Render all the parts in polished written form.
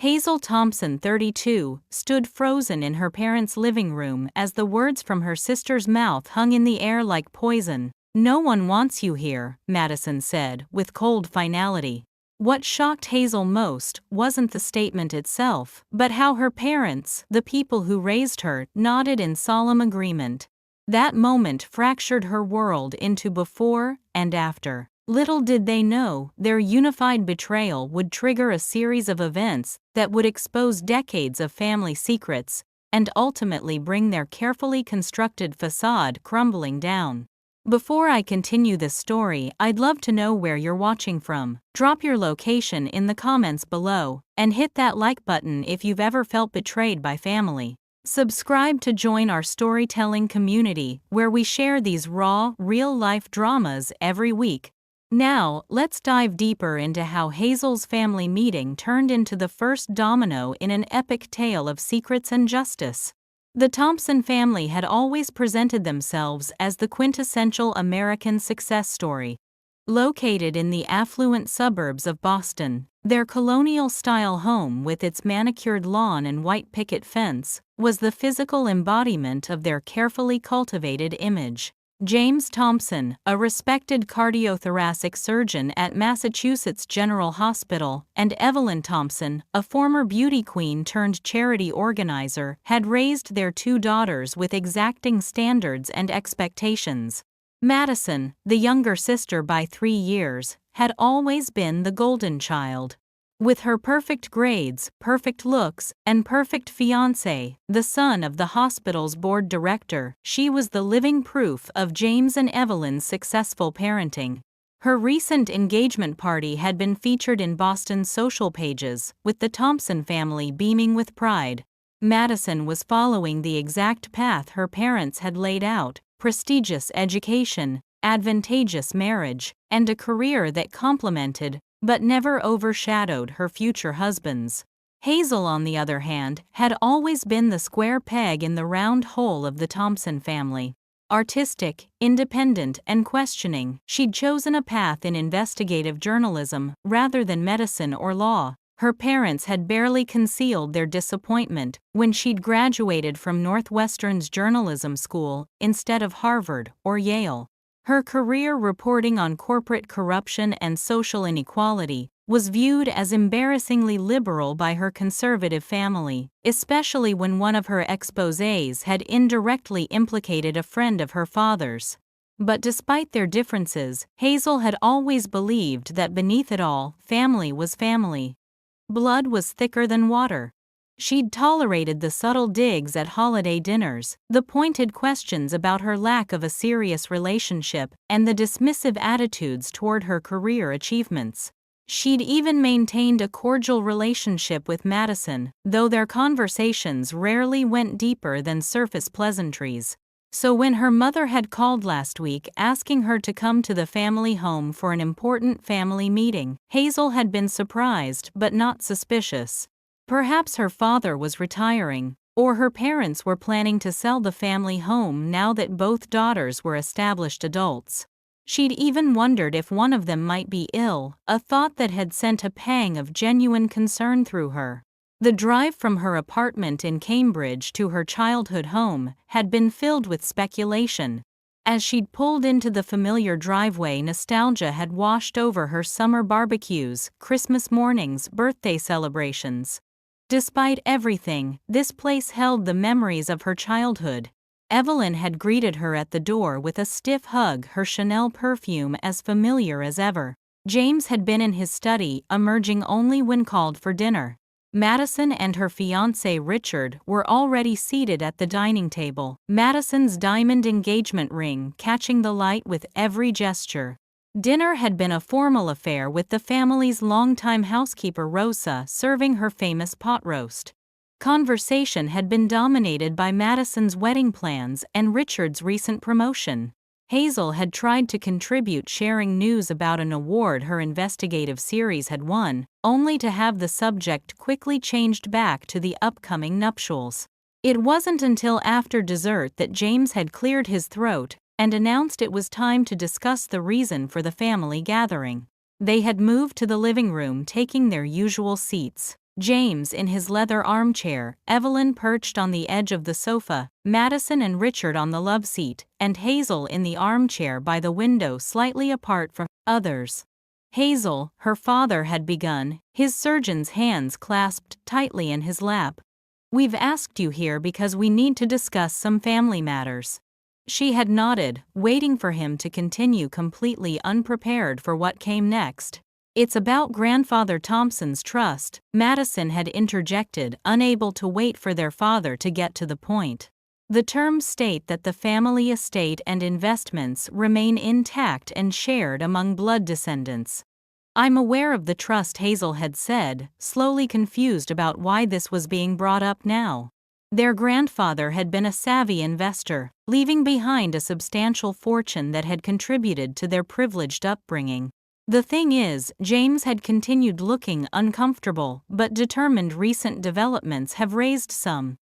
Hazel Thompson, 32, stood frozen in her parents' living room as the words from her sister's mouth hung in the air like poison. "No one wants you here," Madison said, with cold finality. What shocked Hazel most wasn't the statement itself, but how her parents, the people who raised her, nodded in solemn agreement. That moment fractured her world into before and after. Little did they know, their unified betrayal would trigger a series of events that would expose decades of family secrets and ultimately bring their carefully constructed facade crumbling down. Before I continue this story, I'd love to know where you're watching from. Drop your location in the comments below, and hit that like button if you've ever felt betrayed by family. Subscribe to join our storytelling community, where we share these raw, real-life dramas every week. Now, let's dive deeper into how Hazel's family meeting turned into the first domino in an epic tale of secrets and justice. The Thompson family had always presented themselves as the quintessential American success story. Located in the affluent suburbs of Boston, their colonial-style home with its manicured lawn and white picket fence was the physical embodiment of their carefully cultivated image. James Thompson, a respected cardiothoracic surgeon at Massachusetts General Hospital, and Evelyn Thompson, a former beauty queen turned charity organizer, had raised their two daughters with exacting standards and expectations. Madison, the younger sister by 3 years, had always been the golden child. With her perfect grades, perfect looks, and perfect fiancé, the son of the hospital's board director, she was the living proof of James and Evelyn's successful parenting. Her recent engagement party had been featured in Boston's social pages, with the Thompson family beaming with pride. Madison was following the exact path her parents had laid out: prestigious education, advantageous marriage, and a career that complemented but never overshadowed her future husband's. Hazel, on the other hand, had always been the square peg in the round hole of the Thompson family. Artistic, independent, and questioning, she'd chosen a path in investigative journalism rather than medicine or law. Her parents had barely concealed their disappointment when she'd graduated from Northwestern's journalism school instead of Harvard or Yale. Her career reporting on corporate corruption and social inequality was viewed as embarrassingly liberal by her conservative family, especially when one of her exposés had indirectly implicated a friend of her father's. But despite their differences, Hazel had always believed that beneath it all, family was family. Blood was thicker than water. She'd tolerated the subtle digs at holiday dinners, the pointed questions about her lack of a serious relationship, and the dismissive attitudes toward her career achievements. She'd even maintained a cordial relationship with Madison, though their conversations rarely went deeper than surface pleasantries. So when her mother had called last week asking her to come to the family home for an important family meeting, Hazel had been surprised but not suspicious. Perhaps her father was retiring, or her parents were planning to sell the family home now that both daughters were established adults. She'd even wondered if one of them might be ill, a thought that had sent a pang of genuine concern through her. The drive from her apartment in Cambridge to her childhood home had been filled with speculation. As she'd pulled into the familiar driveway, nostalgia had washed over her summer barbecues, Christmas mornings, birthday celebrations. Despite everything, this place held the memories of her childhood. Evelyn had greeted her at the door with a stiff hug, her Chanel perfume as familiar as ever. James had been in his study, emerging only when called for dinner. Madison and her fiancé Richard were already seated at the dining table, Madison's diamond engagement ring catching the light with every gesture. Dinner had been a formal affair, with the family's longtime housekeeper Rosa serving her famous pot roast. Conversation had been dominated by Madison's wedding plans and Richard's recent promotion. Hazel had tried to contribute, sharing news about an award her investigative series had won, only to have the subject quickly changed back to the upcoming nuptials. It wasn't until after dessert that James had cleared his throat and announced it was time to discuss the reason for the family gathering. They had moved to the living room, taking their usual seats. James in his leather armchair, Evelyn perched on the edge of the sofa, Madison and Richard on the love seat, and Hazel in the armchair by the window slightly apart from others. Hazel, her father had begun, his surgeon's hands clasped tightly in his lap. "We've asked you here because we need to discuss some family matters." She had nodded, waiting for him to continue, completely unprepared for what came next. "It's about Grandfather Thompson's trust," Madison had interjected, unable to wait for their father to get to the point. "The terms state that the family estate and investments remain intact and shared among blood descendants." "I'm aware of the trust," Hazel had said, slowly confused about why this was being brought up now. Their grandfather had been a savvy investor, leaving behind a substantial fortune that had contributed to their privileged upbringing. "The thing is," James had continued, looking uncomfortable but determined, "recent developments have raised some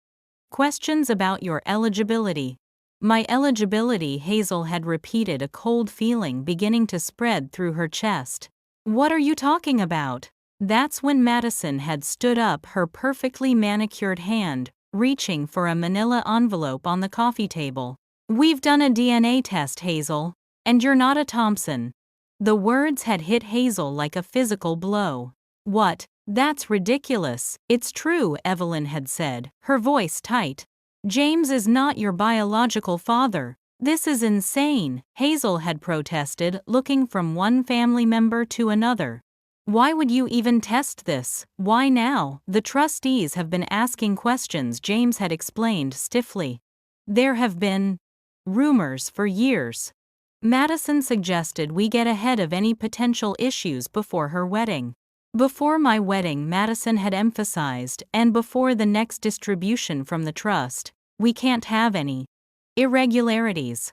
questions about your eligibility." "My eligibility," Hazel had repeated, a cold feeling beginning to spread through her chest. "What are you talking about?" That's when Madison had stood up, her perfectly manicured hand reaching for a manila envelope on the coffee table. "We've done a DNA test, Hazel, and you're not a Thompson." The words had hit Hazel like a physical blow. "What? That's ridiculous." "It's true," Evelyn had said, her voice tight. "James is not your biological father." "This is insane," Hazel had protested, looking from one family member to another. "Why would you even test this? Why now?" "The trustees have been asking questions," James had explained stiffly. "There have been rumors for years." Madison suggested we get ahead of any potential issues before her wedding. "Before my wedding," Madison had emphasized, "and before the next distribution from the trust. We can't have any irregularities."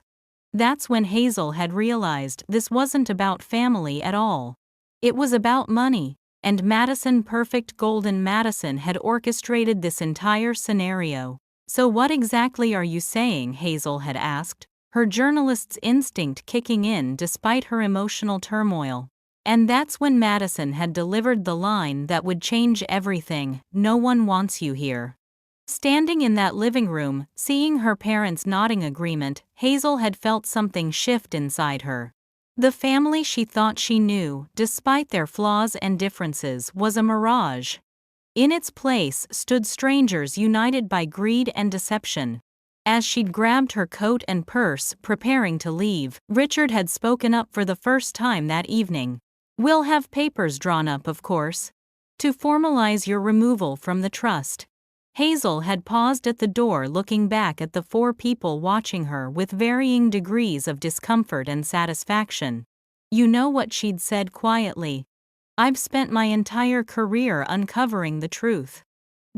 That's when Hazel had realized this wasn't about family at all. It was about money, and Madison, perfect golden Madison, had orchestrated this entire scenario. "So what exactly are you saying?" Hazel had asked, her journalist's instinct kicking in despite her emotional turmoil. And that's when Madison had delivered the line that would change everything: "No one wants you here." Standing in that living room, seeing her parents nodding agreement, Hazel had felt something shift inside her. The family she thought she knew, despite their flaws and differences, was a mirage. In its place stood strangers united by greed and deception. As she'd grabbed her coat and purse, preparing to leave, Richard had spoken up for the first time that evening. "We'll have papers drawn up, of course, to formalize your removal from the trust." Hazel had paused at the door, looking back at the four people watching her with varying degrees of discomfort and satisfaction. "You know what?" she'd said quietly. "I've spent my entire career uncovering the truth.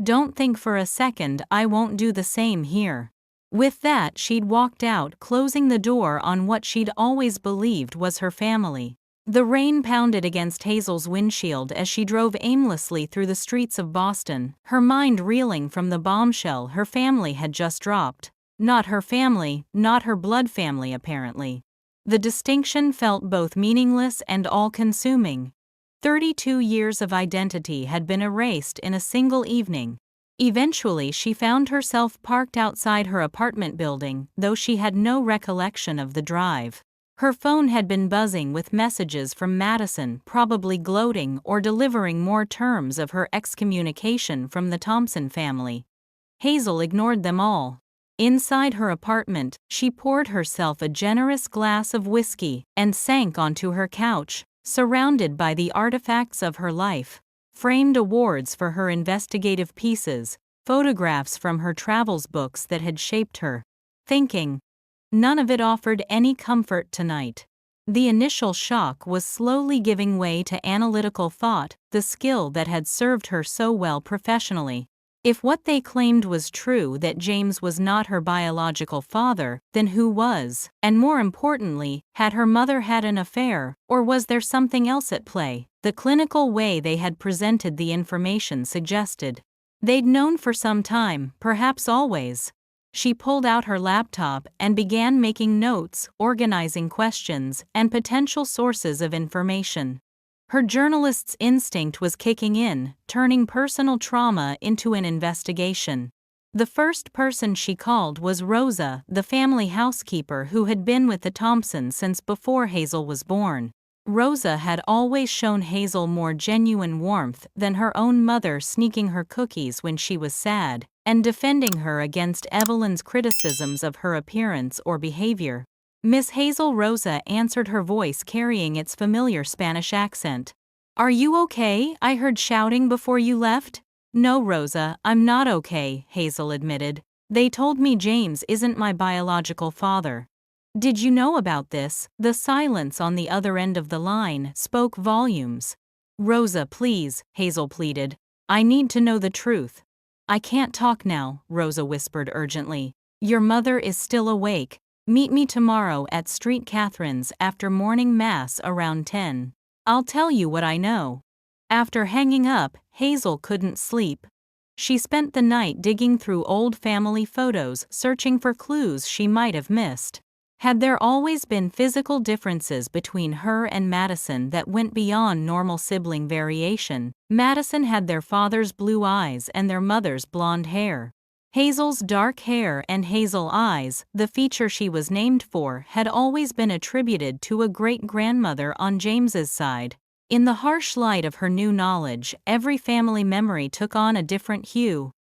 Don't think for a second I won't do the same here." With that, she'd walked out, closing the door on what she'd always believed was her family. The rain pounded against Hazel's windshield as she drove aimlessly through the streets of Boston, her mind reeling from the bombshell her family had just dropped. Not her family, not her blood family, apparently. The distinction felt both meaningless and all-consuming. 32 years of identity had been erased in a single evening. Eventually, she found herself parked outside her apartment building, though she had no recollection of the drive. Her phone had been buzzing with messages from Madison, probably gloating or delivering more terms of her excommunication from the Thompson family. Hazel ignored them all. Inside her apartment, she poured herself a generous glass of whiskey and sank onto her couch, surrounded by the artifacts of her life. Framed awards for her investigative pieces, photographs from her travels, books that had shaped her thinking. None of it offered any comfort tonight. The initial shock was slowly giving way to analytical thought, the skill that had served her so well professionally. If what they claimed was true, that James was not her biological father, then who was? And more importantly, had her mother had an affair, or was there something else at play? The clinical way they had presented the information suggested they'd known for some time, perhaps always. She pulled out her laptop and began making notes, organizing questions and potential sources of information. Her journalist's instinct was kicking in, turning personal trauma into an investigation. The first person she called was Rosa, the family housekeeper who had been with the Thompsons since before Hazel was born. Rosa had always shown Hazel more genuine warmth than her own mother, sneaking her cookies when she was sad, and defending her against Evelyn's criticisms of her appearance or behavior. Miss Hazel. Rosa answered, her voice carrying its familiar Spanish accent. "Are you okay? I heard shouting before you left." "No, Rosa, I'm not okay," Hazel admitted. "They told me James isn't my biological father." "Did you know about this?" The silence on the other end of the line spoke volumes. "Rosa, please," Hazel pleaded. "I need to know the truth." "I can't talk now," Rosa whispered urgently. "Your mother is still awake. Meet me tomorrow at St. Catherine's after morning mass around 10. I'll tell you what I know." After hanging up, Hazel couldn't sleep. She spent the night digging through old family photos, searching for clues she might have missed. Had there always been physical differences between her and Madison that went beyond normal sibling variation? Madison had their father's blue eyes and their mother's blonde hair. Hazel's dark hair and hazel eyes, the feature she was named for, had always been attributed to a great-grandmother on James's side. In the harsh light of her new knowledge, every family memory took on a different hue.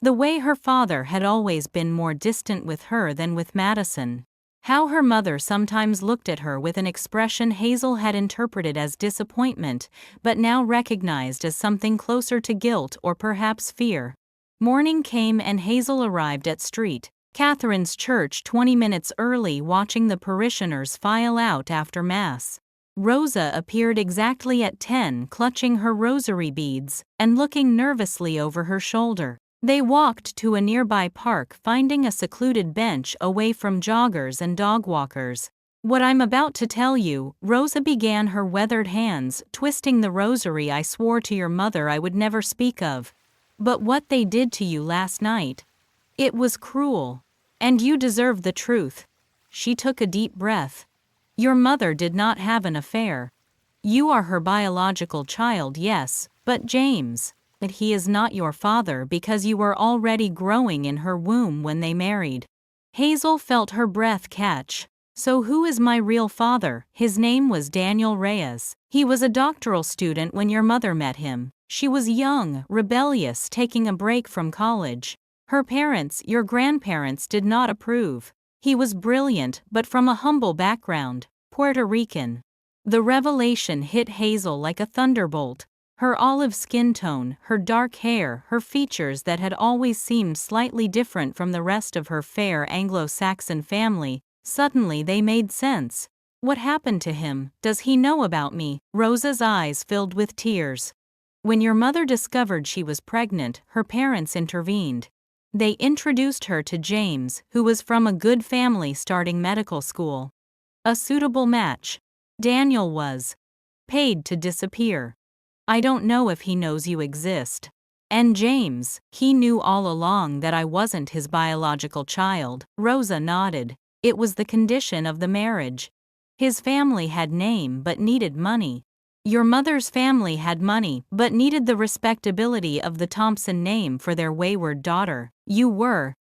The way her father had always been more distant with her than with Madison. How her mother sometimes looked at her with an expression Hazel had interpreted as disappointment, but now recognized as something closer to guilt or perhaps fear. Morning came and Hazel arrived at St. Catherine's Church 20 minutes early, watching the parishioners file out after Mass. Rosa appeared exactly at 10, clutching her rosary beads and looking nervously over her shoulder. They walked to a nearby park, finding a secluded bench away from joggers and dog walkers. "What I'm about to tell you," Rosa began, her weathered hands twisting the rosary I swore to your mother I would never speak of. "But what they did to you last night, it was cruel. And you deserve the truth." She took a deep breath. "Your mother did not have an affair. You are her biological child, yes, but James, that he is not your father because you were already growing in her womb when they married." Hazel felt her breath catch. "So who is my real father?" "His name was Daniel Reyes. He was a doctoral student when your mother met him. She was young, rebellious, taking a break from college. Her parents, your grandparents, did not approve. He was brilliant, but from a humble background, Puerto Rican." The revelation hit Hazel like a thunderbolt. Her olive skin tone, her dark hair, her features that had always seemed slightly different from the rest of her fair Anglo-Saxon family, suddenly they made sense. "What happened to him? Does he know about me?" Rosa's eyes filled with tears. "When your mother discovered she was pregnant, her parents intervened. They introduced her to James, who was from a good family starting medical school. A suitable match. Daniel was paid to disappear. I don't know if he knows you exist. And James, he knew all along that I wasn't his biological child." Rosa nodded. "It was the condition of the marriage. His family had name but needed money. Your mother's family had money but needed the respectability of the Thompson name for their wayward daughter. You were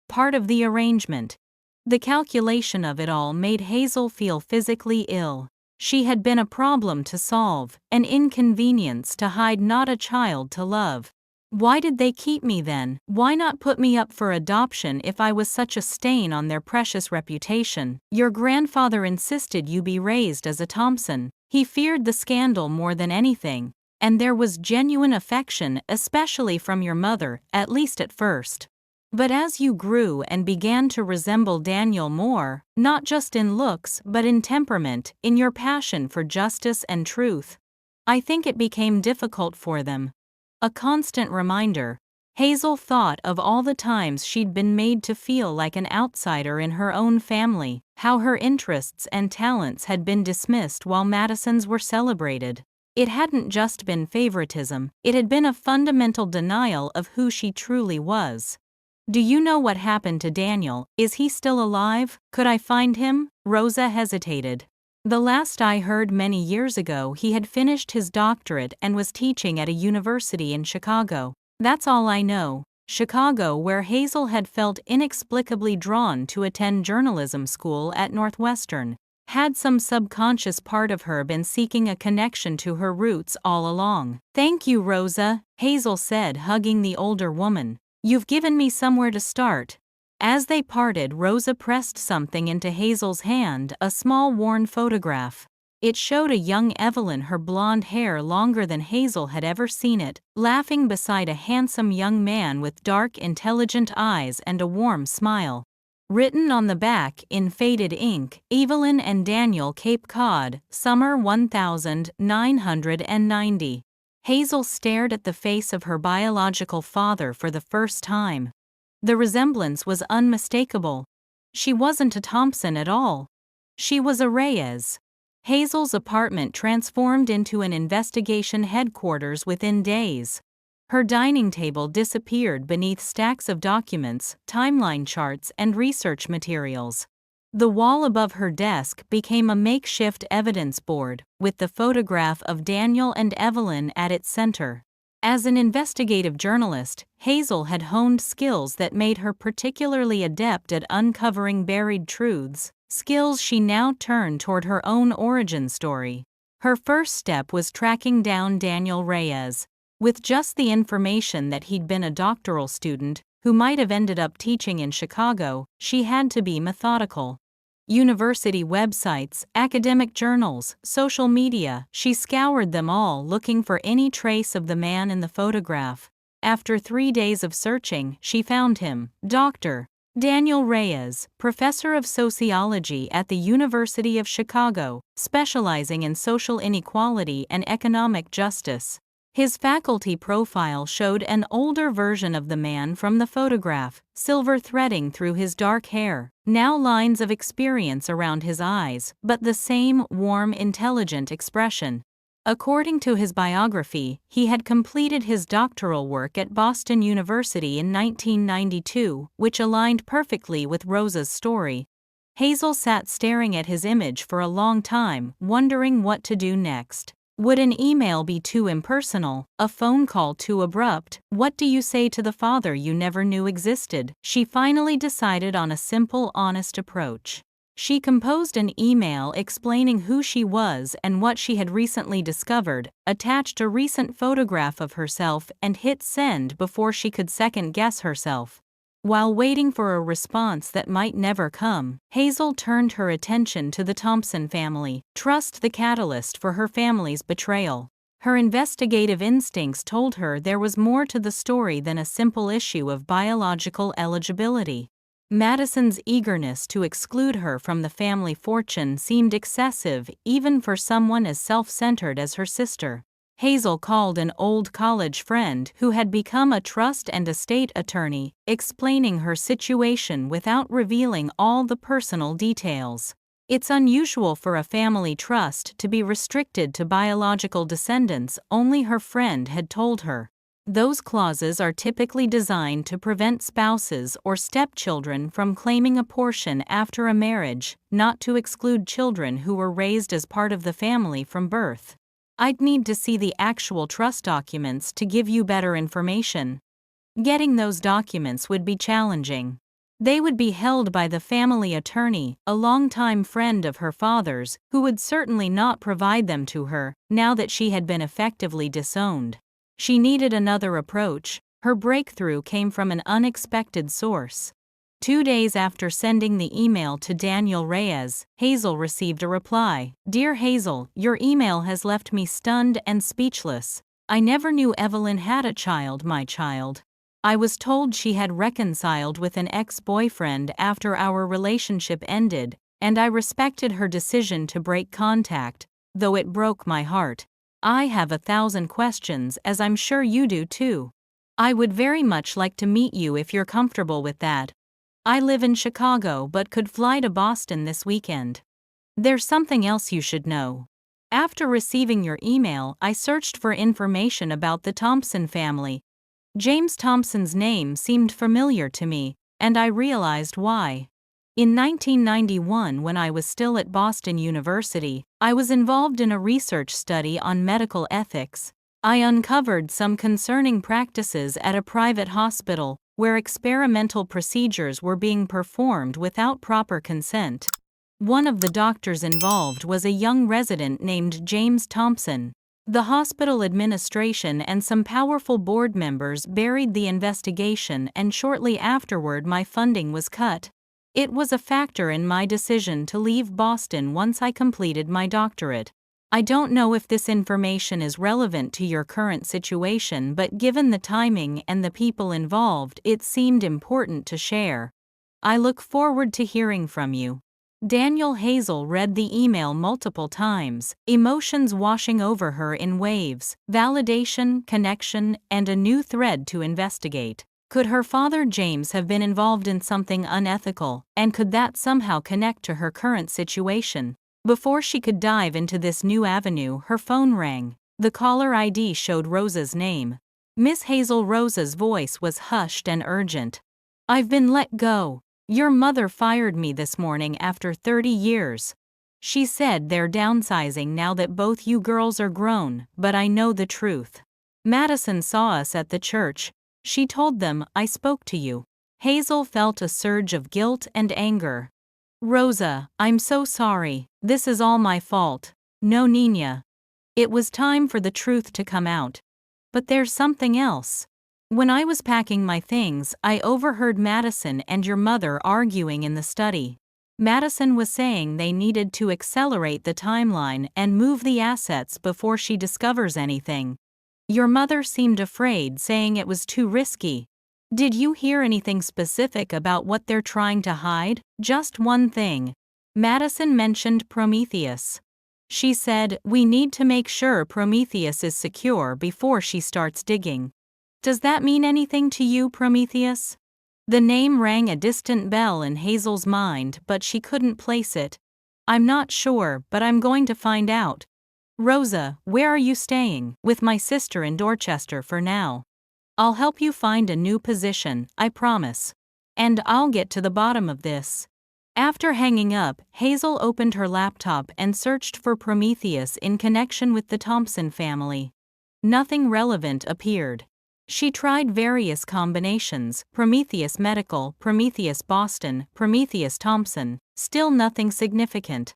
part of the arrangement." The calculation of it all made Hazel feel physically ill. She had been a problem to solve, an inconvenience to hide, not a child to love. Why did they keep me then? Why not put me up for adoption if I was such a stain on their precious reputation? Your grandfather insisted you be raised as a Thompson. He feared the scandal more than anything, and there was genuine affection, especially from your mother, at least at first. But as you grew and began to resemble Daniel more, not just in looks but in temperament, in your passion for justice and truth, I think it became difficult for them. A constant reminder. Hazel thought of all the times she'd been made to feel like an outsider in her own family, how her interests and talents had been dismissed while Madison's were celebrated. It hadn't just been favoritism, it had been a fundamental denial of who she truly was. "Do you know what happened to Daniel? Is he still alive? Could I find him?" Rosa hesitated. The last I heard many years ago he had finished his doctorate and was teaching at a university in Chicago. That's all I know. Chicago, where Hazel had felt inexplicably drawn to attend journalism school at Northwestern. Had some subconscious part of her been seeking a connection to her roots all along? "Thank you, Rosa," Hazel said, hugging the older woman. "You've given me somewhere to start." As they parted, Rosa pressed something into Hazel's hand, a small worn photograph. It showed a young Evelyn, her blonde hair longer than Hazel had ever seen it, laughing beside a handsome young man with dark, intelligent eyes and a warm smile. Written on the back, in faded ink, "Evelyn and Daniel, Cape Cod, summer 1990. Hazel stared at the face of her biological father for the first time. The resemblance was unmistakable. She wasn't a Thompson at all. She was a Reyes. Hazel's apartment transformed into an investigation headquarters within days. Her dining table disappeared beneath stacks of documents, timeline charts, and research materials. The wall above her desk became a makeshift evidence board, with the photograph of Daniel and Evelyn at its center. As an investigative journalist, Hazel had honed skills that made her particularly adept at uncovering buried truths, skills she now turned toward her own origin story. Her first step was tracking down Daniel Reyes. With just the information that he'd been a doctoral student, who might have ended up teaching in Chicago, she had to be methodical. University websites, academic journals, social media, she scoured them all looking for any trace of the man in the photograph. After 3 days of searching, she found him, Dr. Daniel Reyes, professor of sociology at the University of Chicago, specializing in social inequality and economic justice. His faculty profile showed an older version of the man from the photograph, silver threading through his dark hair, now lines of experience around his eyes, but the same warm, intelligent expression. According to his biography, he had completed his doctoral work at Boston University in 1992, which aligned perfectly with Rosa's story. Hazel sat staring at his image for a long time, wondering what to do next. Would an email be too impersonal, a phone call too abrupt? What do you say to the father you never knew existed? She finally decided on a simple, honest approach. She composed an email explaining who she was and what she had recently discovered, attached a recent photograph of herself, and hit send before she could second-guess herself. While waiting for a response that might never come, Hazel turned her attention to the Thompson family, trust the catalyst for her family's betrayal. Her investigative instincts told her there was more to the story than a simple issue of biological eligibility. Madison's eagerness to exclude her from the family fortune seemed excessive, even for someone as self-centered as her sister. Hazel called an old college friend who had become a trust and estate attorney, explaining her situation without revealing all the personal details. It's unusual for a family trust to be restricted to biological descendants, only her friend had told her. Those clauses are typically designed to prevent spouses or stepchildren from claiming a portion after a marriage, not to exclude children who were raised as part of the family from birth. I'd need to see the actual trust documents to give you better information. Getting those documents would be challenging. They would be held by the family attorney, a longtime friend of her father's, who would certainly not provide them to her, now that she had been effectively disowned. She needed another approach. Her breakthrough came from an unexpected source. 2 days after sending the email to Daniel Reyes, Hazel received a reply. "Dear Hazel, your email has left me stunned and speechless. I never knew Evelyn had a child, my child. I was told she had reconciled with an ex-boyfriend after our relationship ended, and I respected her decision to break contact, though it broke my heart. I have 1,000 questions, as I'm sure you do too. I would very much like to meet you if you're comfortable with that. I live in Chicago but could fly to Boston this weekend. There's something else you should know. After receiving your email, I searched for information about the Thompson family. James Thompson's name seemed familiar to me, and I realized why. In 1991, when I was still at Boston University, I was involved in a research study on medical ethics. I uncovered some concerning practices at a private hospital where experimental procedures were being performed without proper consent. One of the doctors involved was a young resident named James Thompson. The hospital administration and some powerful board members buried the investigation, and shortly afterward my funding was cut. It was a factor in my decision to leave Boston once I completed my doctorate. I don't know if this information is relevant to your current situation, but given the timing and the people involved, it seemed important to share. I look forward to hearing from you. Daniel. Hazel read the email multiple times, emotions washing over her in waves, validation, connection, and a new thread to investigate. Could her father James have been involved in something unethical, and could that somehow connect to her current situation? Before she could dive into this new avenue, her phone rang. The caller ID showed Rosa's name. Miss Hazel. Rosa's voice was hushed and urgent. "I've been let go. Your mother fired me this morning after 30 years. She said they're downsizing now that both you girls are grown, but I know the truth. Madison saw us at the church. She told them I spoke to you." Hazel felt a surge of guilt and anger. "Rosa, I'm so sorry. This is all my fault." "No, Nina. It was time for the truth to come out. But there's something else. When I was packing my things, I overheard Madison and your mother arguing in the study. Madison was saying they needed to accelerate the timeline and move the assets before she discovers anything. Your mother seemed afraid, saying it was too risky. Did you hear anything specific about what they're trying to hide?" "Just one thing. Madison mentioned Prometheus. She said, we need to make sure Prometheus is secure before she starts digging." "Does that mean anything to you, Prometheus?" The name rang a distant bell in Hazel's mind, but she couldn't place it. "I'm not sure, but I'm going to find out." "Rosa, where are you staying?" "With my sister in Dorchester for now. I'll help you find a new position, I promise. And I'll get to the bottom of this." After hanging up, Hazel opened her laptop and searched for Prometheus in connection with the Thompson family. Nothing relevant appeared. She tried various combinations: Prometheus Medical, Prometheus Boston, Prometheus Thompson, still nothing significant.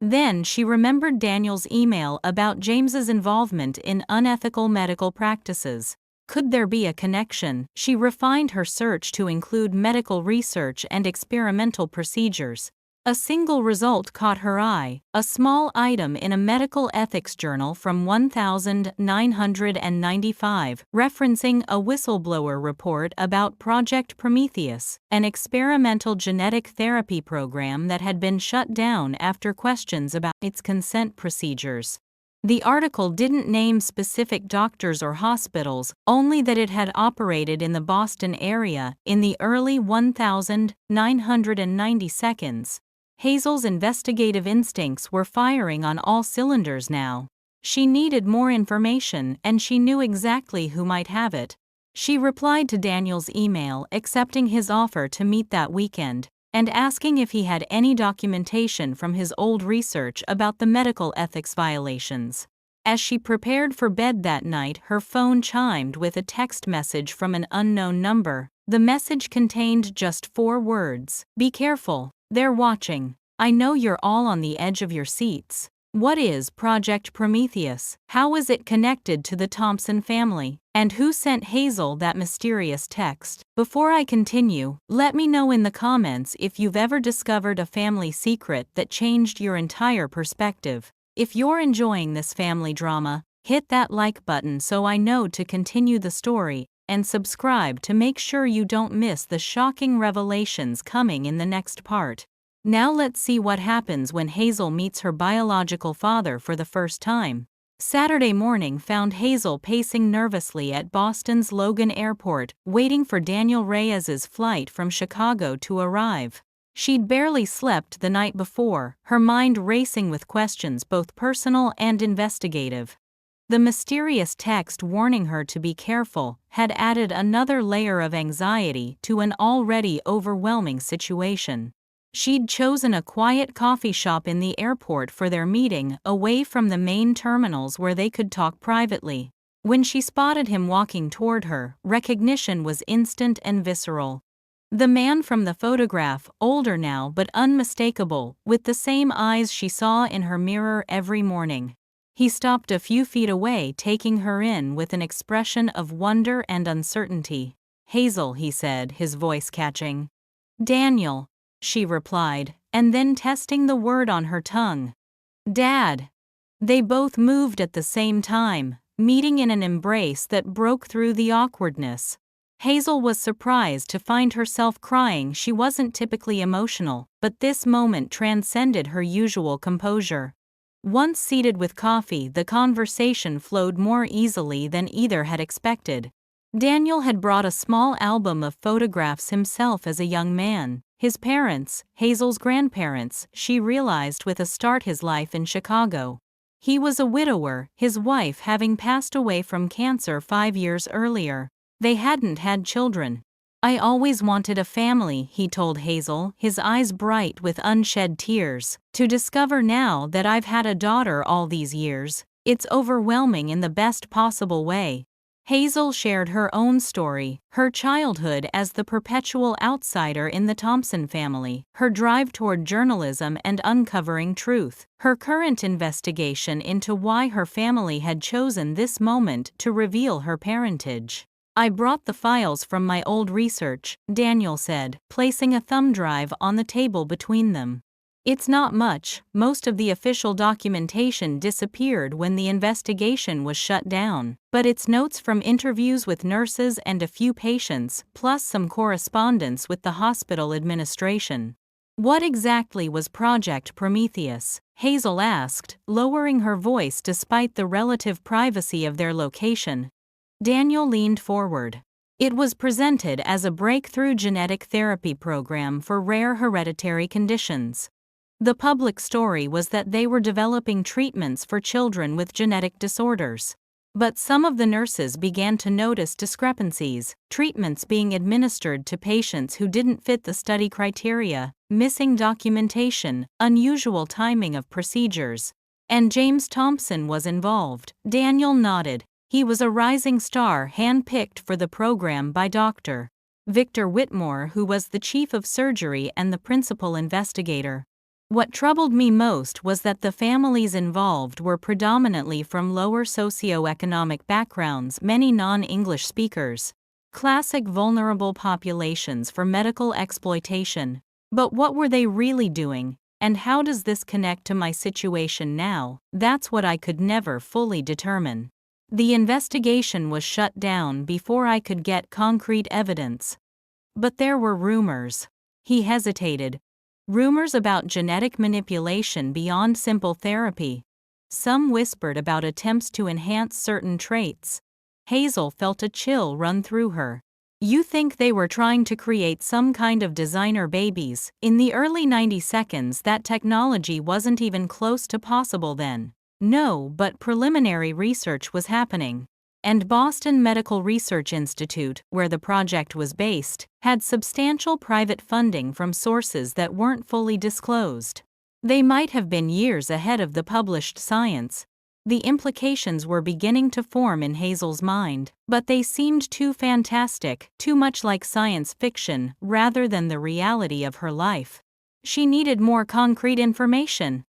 Then she remembered Daniel's email about James's involvement in unethical medical practices. Could there be a connection? She refined her search to include medical research and experimental procedures. A single result caught her eye: a small item in a medical ethics journal from 1995, referencing a whistleblower report about Project Prometheus, an experimental genetic therapy program that had been shut down after questions about its consent procedures. The article didn't name specific doctors or hospitals, only that it had operated in the Boston area in the early 1990s. Hazel's investigative instincts were firing on all cylinders now. She needed more information, and she knew exactly who might have it. She replied to Daniel's email accepting his offer to meet that weekend, and asking if he had any documentation from his old research about the medical ethics violations. As she prepared for bed that night, her phone chimed with a text message from an unknown number. The message contained just 4 words: "Be careful. They're watching. I know you're all on the edge of your seats." What is Project Prometheus? How is it connected to the Thompson family? And who sent Hazel that mysterious text? Before I continue, let me know in the comments if you've ever discovered a family secret that changed your entire perspective. If you're enjoying this family drama, hit that like button so I know to continue the story, and subscribe to make sure you don't miss the shocking revelations coming in the next part. Now let's see what happens when Hazel meets her biological father for the first time. Saturday morning found Hazel pacing nervously at Boston's Logan Airport, waiting for Daniel Reyes's flight from Chicago to arrive. She'd barely slept the night before, her mind racing with questions both personal and investigative. The mysterious text warning her to be careful had added another layer of anxiety to an already overwhelming situation. She'd chosen a quiet coffee shop in the airport for their meeting, away from the main terminals where they could talk privately. When she spotted him walking toward her, recognition was instant and visceral. The man from the photograph, older now but unmistakable, with the same eyes she saw in her mirror every morning. He stopped a few feet away, taking her in with an expression of wonder and uncertainty. "Hazel," he said, his voice catching. "Daniel," she replied, and then testing the word on her tongue. "Dad." They both moved at the same time, meeting in an embrace that broke through the awkwardness. Hazel was surprised to find herself crying. She wasn't typically emotional, but this moment transcended her usual composure. Once seated with coffee, the conversation flowed more easily than either had expected. Daniel had brought a small album of photographs himself as a young man. His parents, Hazel's grandparents, she realized with a start his life in Chicago. He was a widower, his wife having passed away from cancer 5 years earlier. They hadn't had children. "I always wanted a family," he told Hazel, his eyes bright with unshed tears. "To discover now that I've had a daughter all these years, it's overwhelming in the best possible way." Hazel shared her own story, her childhood as the perpetual outsider in the Thompson family, her drive toward journalism and uncovering truth, her current investigation into why her family had chosen this moment to reveal her parentage. "I brought the files from my old research," Daniel said, placing a thumb drive on the table between them. "It's not much, most of the official documentation disappeared when the investigation was shut down, but it's notes from interviews with nurses and a few patients, plus some correspondence with the hospital administration." "What exactly was Project Prometheus?" Hazel asked, lowering her voice despite the relative privacy of their location. Daniel leaned forward. "It was presented as a breakthrough genetic therapy program for rare hereditary conditions. The public story was that they were developing treatments for children with genetic disorders. But some of the nurses began to notice discrepancies, treatments being administered to patients who didn't fit the study criteria, missing documentation, unusual timing of procedures. And James Thompson was involved." Daniel nodded. "He was a rising star hand-picked for the program by Dr. Victor Whitmore, who was the chief of surgery and the principal investigator. What troubled me most was that the families involved were predominantly from lower socioeconomic backgrounds, many non-English speakers. Classic vulnerable populations for medical exploitation. But what were they really doing, and how does this connect to my situation now? That's what I could never fully determine. The investigation was shut down before I could get concrete evidence. But there were rumors." He hesitated. "Rumors about genetic manipulation beyond simple therapy. Some whispered about attempts to enhance certain traits." Hazel felt a chill run through her. "You think they were trying to create some kind of designer babies?" In the early 90s, that technology wasn't even close to possible then. "No, but preliminary research was happening. And Boston Medical Research Institute, where the project was based, had substantial private funding from sources that weren't fully disclosed. They might have been years ahead of the published science." The implications were beginning to form in Hazel's mind, but they seemed too fantastic, too much like science fiction, rather than the reality of her life. She needed more concrete information.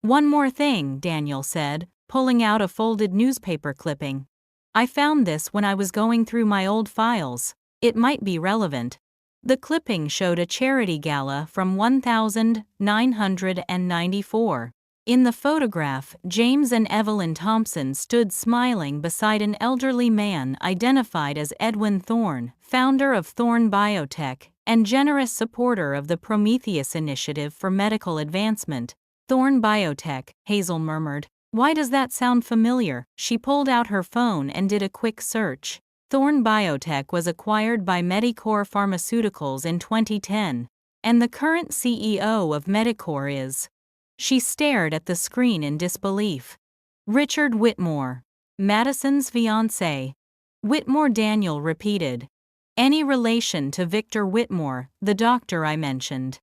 "One more thing," Daniel said, pulling out a folded newspaper clipping. "I found this when I was going through my old files. It might be relevant." The clipping showed a charity gala from 1994. In the photograph, James and Evelyn Thompson stood smiling beside an elderly man identified as Edwin Thorne, founder of Thorne Biotech, and generous supporter of the Prometheus Initiative for Medical Advancement. "Thorne Biotech," Hazel murmured. "Why does that sound familiar?" She pulled out her phone and did a quick search. Thorne Biotech was acquired by Medicor Pharmaceuticals in 2010, and the current CEO of Medicor is... She stared at the screen in disbelief. "Richard Whitmore, Madison's fiancé." "Whitmore," Daniel repeated. "Any relation to Victor Whitmore, the doctor I mentioned?"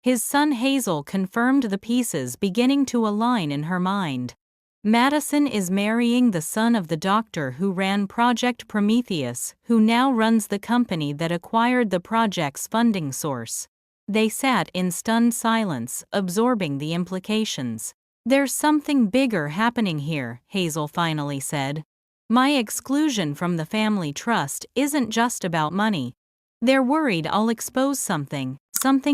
His son Hazel confirmed the pieces beginning to align in her mind. Madison is marrying the son of the doctor who ran Project Prometheus, who now runs the company that acquired the project's funding source. They sat in stunned silence, absorbing the implications. There's something bigger happening here, Hazel finally said. My exclusion from the family trust isn't just about money. They're worried I'll expose something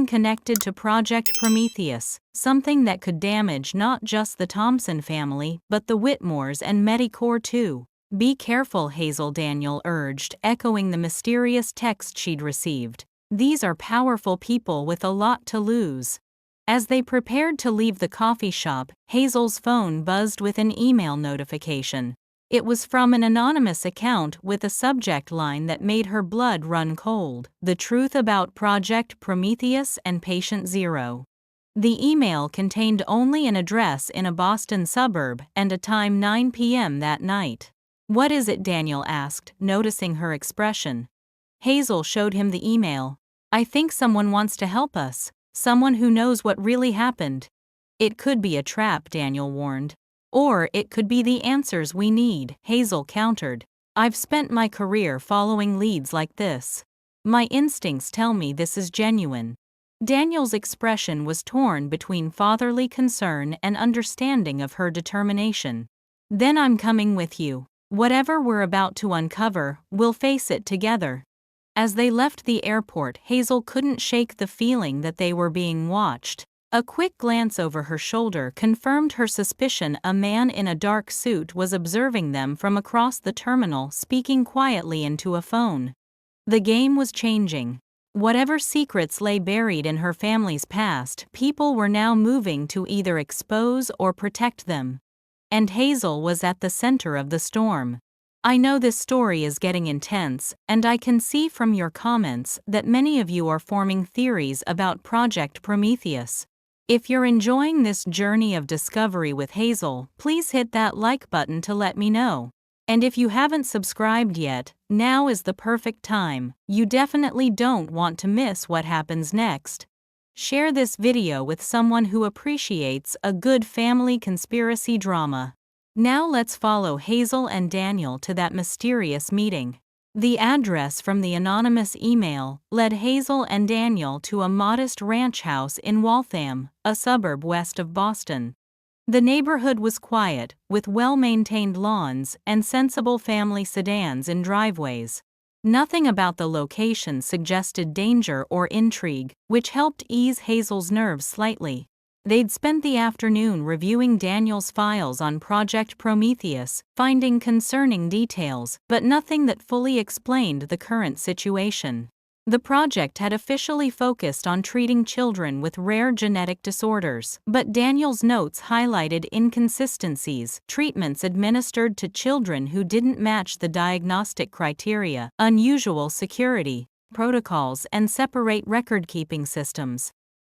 connected to Project Prometheus, something that could damage not just the Thompson family but the Whitmores and Medicore too. Be careful, Hazel, Daniel urged, echoing the mysterious text she'd received. These are powerful people with a lot to lose. As they prepared to leave the coffee shop, Hazel's phone buzzed with an email notification. It was from an anonymous account with a subject line that made her blood run cold: the truth about Project Prometheus and Patient Zero. The email contained only an address in a Boston suburb and a time 9 p.m. that night. What is it? Daniel asked, noticing her expression. Hazel showed him the email. I think someone wants to help us, someone who knows what really happened. It could be a trap, Daniel warned. Or it could be the answers we need, Hazel countered. I've spent my career following leads like this. My instincts tell me this is genuine. Daniel's expression was torn between fatherly concern and understanding of her determination. Then I'm coming with you. Whatever we're about to uncover, we'll face it together. As they left the airport, Hazel couldn't shake the feeling that they were being watched. A quick glance over her shoulder confirmed her suspicion. A man in a dark suit was observing them from across the terminal, speaking quietly into a phone. The game was changing. Whatever secrets lay buried in her family's past, people were now moving to either expose or protect them. And Hazel was at the center of the storm. I know this story is getting intense, and I can see from your comments that many of you are forming theories about Project Prometheus. If you're enjoying this journey of discovery with Hazel, please hit that like button to let me know. And if you haven't subscribed yet, now is the perfect time. You definitely don't want to miss what happens next. Share this video with someone who appreciates a good family conspiracy drama. Now let's follow Hazel and Daniel to that mysterious meeting. The address from the anonymous email led Hazel and Daniel to a modest ranch house in Waltham, a suburb west of Boston. The neighborhood was quiet, with well-maintained lawns and sensible family sedans in driveways. Nothing about the location suggested danger or intrigue, which helped ease Hazel's nerves slightly. They'd spent the afternoon reviewing Daniel's files on Project Prometheus, finding concerning details, but nothing that fully explained the current situation. The project had officially focused on treating children with rare genetic disorders, but Daniel's notes highlighted inconsistencies: treatments administered to children who didn't match the diagnostic criteria, unusual security protocols, and separate record-keeping systems.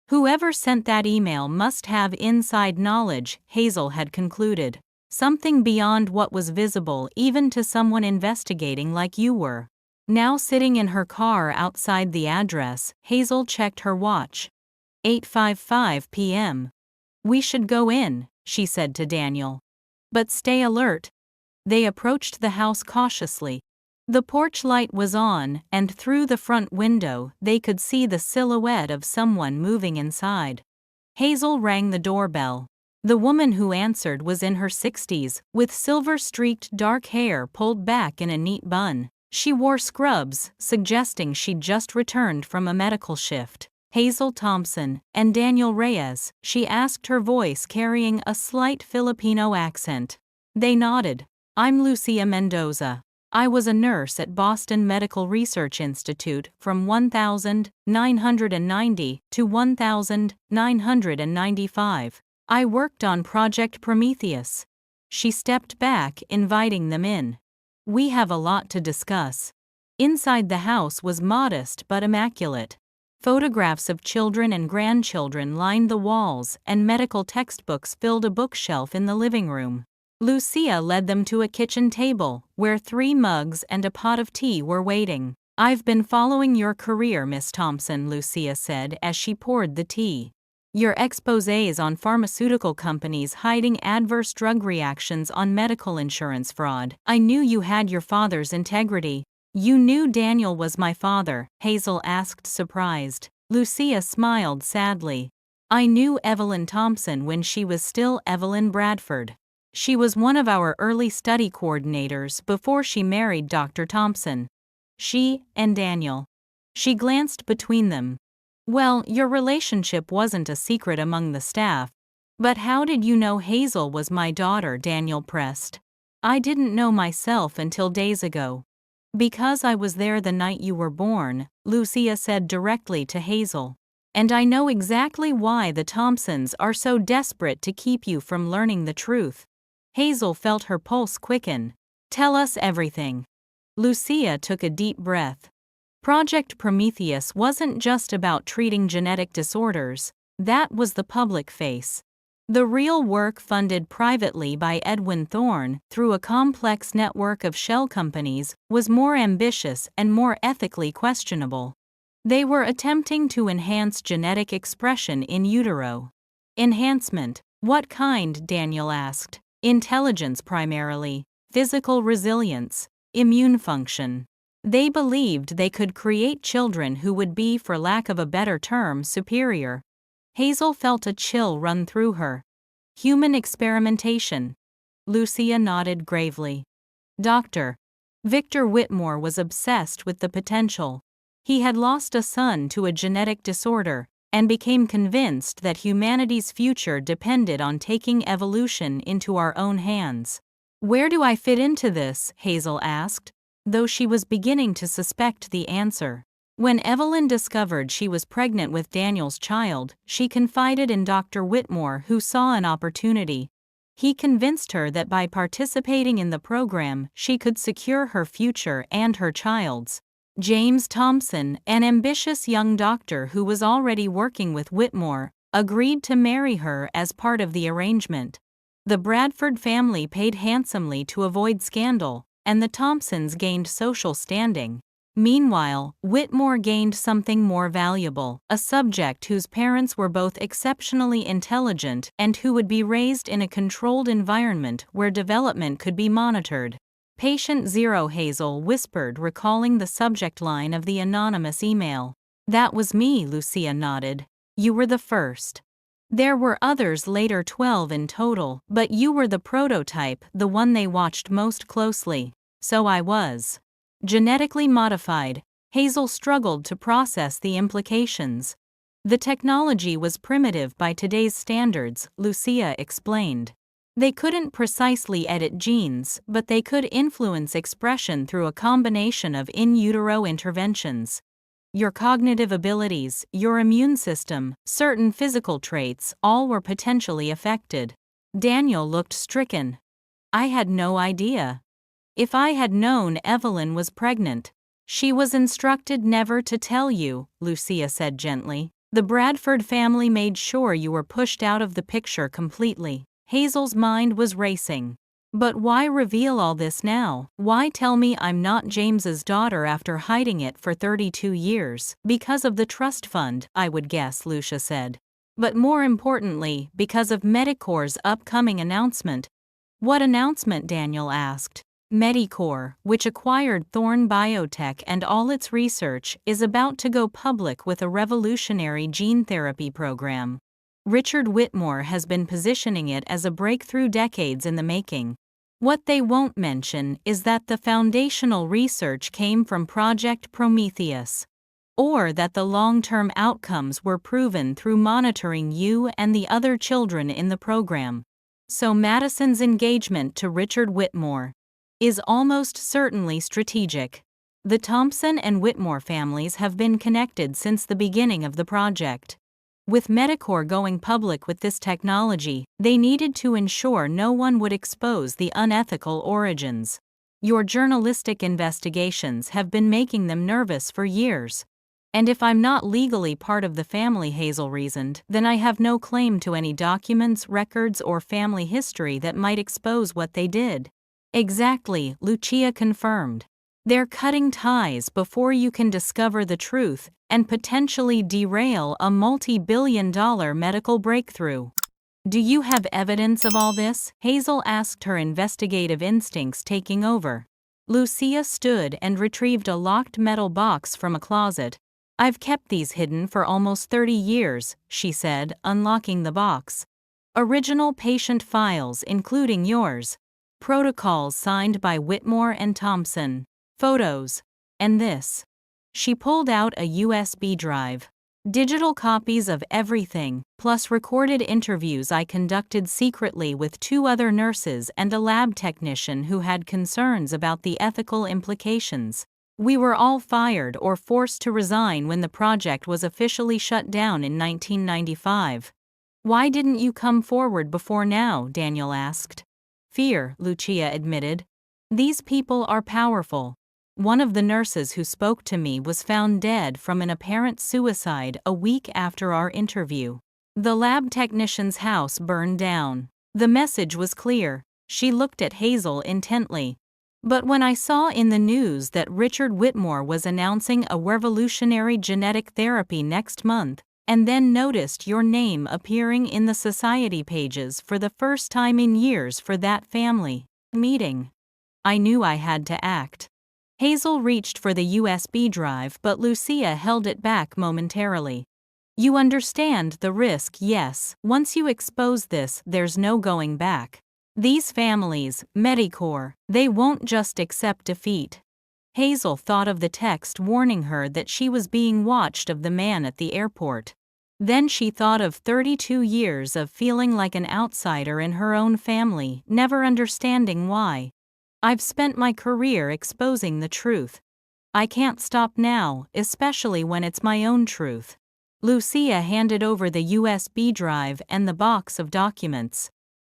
Whoever sent that email must have inside knowledge, Hazel had concluded. Something beyond what was visible even to someone investigating like you were. Now sitting in her car outside the address, Hazel checked her watch. 8:55 p.m. We should go in, she said to Daniel. But stay alert. They approached the house cautiously. The porch light was on, and through the front window they could see the silhouette of someone moving inside. Hazel rang the doorbell. The woman who answered was in her 60s, with silver-streaked dark hair pulled back in a neat bun. She wore scrubs, suggesting she'd just returned from a medical shift. Hazel Thompson and Daniel Reyes, she asked, her voice carrying a slight Filipino accent. They nodded. I'm Lucia Mendoza. I was a nurse at Boston Medical Research Institute from 1990 to 1995. I worked on Project Prometheus. She stepped back, inviting them in. We have a lot to discuss. Inside the house was modest but immaculate. Photographs of children and grandchildren lined the walls, and medical textbooks filled a bookshelf in the living room. Lucia led them to a kitchen table, where 3 mugs and a pot of tea were waiting. I've been following your career, Miss Thompson, Lucia said as she poured the tea. Your exposés on pharmaceutical companies hiding adverse drug reactions on medical insurance fraud. I knew you had your father's integrity. You knew Daniel was my father, Hazel asked, surprised. Lucia smiled sadly. I knew Evelyn Thompson when she was still Evelyn Bradford. She was one of our early study coordinators before she married Dr. Thompson. She and Daniel. She glanced between them. Well, your relationship wasn't a secret among the staff. But how did you know Hazel was my daughter? Daniel pressed. I didn't know myself until days ago. Because I was there the night you were born, Lucia said directly to Hazel. And I know exactly why the Thompsons are so desperate to keep you from learning the truth. Hazel felt her pulse quicken. Tell us everything. Lucia took a deep breath. Project Prometheus wasn't just about treating genetic disorders, that was the public face. The real work, funded privately by Edwin Thorne through a complex network of shell companies, was more ambitious and more ethically questionable. They were attempting to enhance genetic expression in utero. Enhancement? What kind? Daniel asked. Intelligence primarily, physical resilience, immune function. They believed they could create children who would be, for lack of a better term, superior. Hazel felt a chill run through her. Human experimentation. Lucia nodded gravely. Dr. Victor Whitmore was obsessed with the potential. He had lost a son to a genetic disorder, and became convinced that humanity's future depended on taking evolution into our own hands. Where do I fit into this? Hazel asked, though she was beginning to suspect the answer. When Evelyn discovered she was pregnant with Daniel's child, she confided in Dr. Whitmore, who saw an opportunity. He convinced her that by participating in the program, she could secure her future and her child's. James Thompson, an ambitious young doctor who was already working with Whitmore, agreed to marry her as part of the arrangement. The Bradford family paid handsomely to avoid scandal, and the Thompsons gained social standing. Meanwhile, Whitmore gained something more valuable, a subject whose parents were both exceptionally intelligent and who would be raised in a controlled environment where development could be monitored. Patient Zero, Hazel whispered, recalling the subject line of the anonymous email. That was me, Lucia nodded. You were the first. There were others later, 12 in total, but you were the prototype, the one they watched most closely. So I was. Genetically modified. Hazel struggled to process the implications. The technology was primitive by today's standards, Lucia explained. They couldn't precisely edit genes, but they could influence expression through a combination of in utero interventions. Your cognitive abilities, your immune system, certain physical traits, all were potentially affected. Daniel looked stricken. I had no idea. If I had known Evelyn was pregnant. She was instructed never to tell you, Lucia said gently. The Bradford family made sure you were pushed out of the picture completely. Hazel's mind was racing. But why reveal all this now? Why tell me I'm not James's daughter after hiding it for 32 years? Because of the trust fund, I would guess, Lucia said. But more importantly, because of Medicorp's upcoming announcement. What announcement? Daniel asked. Medicorp, which acquired Thorne Biotech and all its research, is about to go public with a revolutionary gene therapy program. Richard Whitmore has been positioning it as a breakthrough decades in the making. What they won't mention is that the foundational research came from Project Prometheus. Or that the long-term outcomes were proven through monitoring you and the other children in the program. So Madison's engagement to Richard Whitmore is almost certainly strategic. The Thompson and Whitmore families have been connected since the beginning of the project. With Medicorp going public with this technology, they needed to ensure no one would expose the unethical origins. Your journalistic investigations have been making them nervous for years. And if I'm not legally part of the family, Hazel reasoned, then I have no claim to any documents, records, or family history that might expose what they did. Exactly, Lucia confirmed. They're cutting ties before you can discover the truth and potentially derail a multi-billion-dollar medical breakthrough. Do you have evidence of all this? Hazel asked, her investigative instincts taking over. Lucia stood and retrieved a locked metal box from a closet. I've kept these hidden for almost 30 years, she said, unlocking the box. Original patient files, including yours. Protocols signed by Whitmore and Thompson. Photos. And this. She pulled out a USB drive. Digital copies of everything, plus recorded interviews I conducted secretly with 2 other nurses and a lab technician who had concerns about the ethical implications. We were all fired or forced to resign when the project was officially shut down in 1995. Why didn't you come forward before now? Daniel asked. Fear, Lucia admitted. These people are powerful. One of the nurses who spoke to me was found dead from an apparent suicide a week after our interview. The lab technician's house burned down. The message was clear. She looked at Hazel intently. But when I saw in the news that Richard Whitmore was announcing a revolutionary genetic therapy next month, and then noticed your name appearing in the society pages for the first time in years for that family meeting, I knew I had to act. Hazel reached for the USB drive, but Lucia held it back momentarily. You understand the risk, yes. Once you expose this, there's no going back. These families, Medicorps, they won't just accept defeat. Hazel thought of the text warning her that she was being watched of the man at the airport. Then she thought of 32 years of feeling like an outsider in her own family, never understanding why. I've spent my career exposing the truth. I can't stop now, especially when it's my own truth. Lucia handed over the USB drive and the box of documents.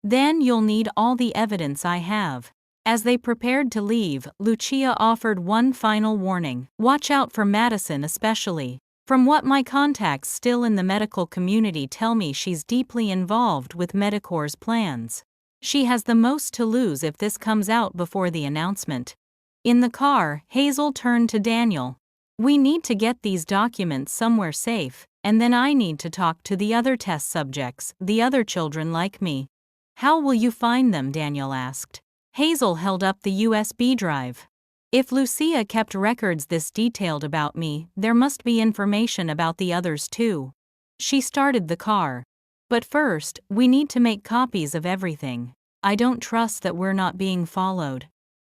Then you'll need all the evidence I have. As they prepared to leave, Lucia offered one final warning. Watch out for Madison especially. From what my contacts still in the medical community tell me, she's deeply involved with Medicorps' plans. She has the most to lose if this comes out before the announcement. In the car, Hazel turned to Daniel. We need to get these documents somewhere safe, and then I need to talk to the other test subjects, the other children like me. How will you find them? Daniel asked. Hazel held up the USB drive. If Lucia kept records this detailed about me, there must be information about the others too. She started the car. But first, we need to make copies of everything. I don't trust that we're not being followed.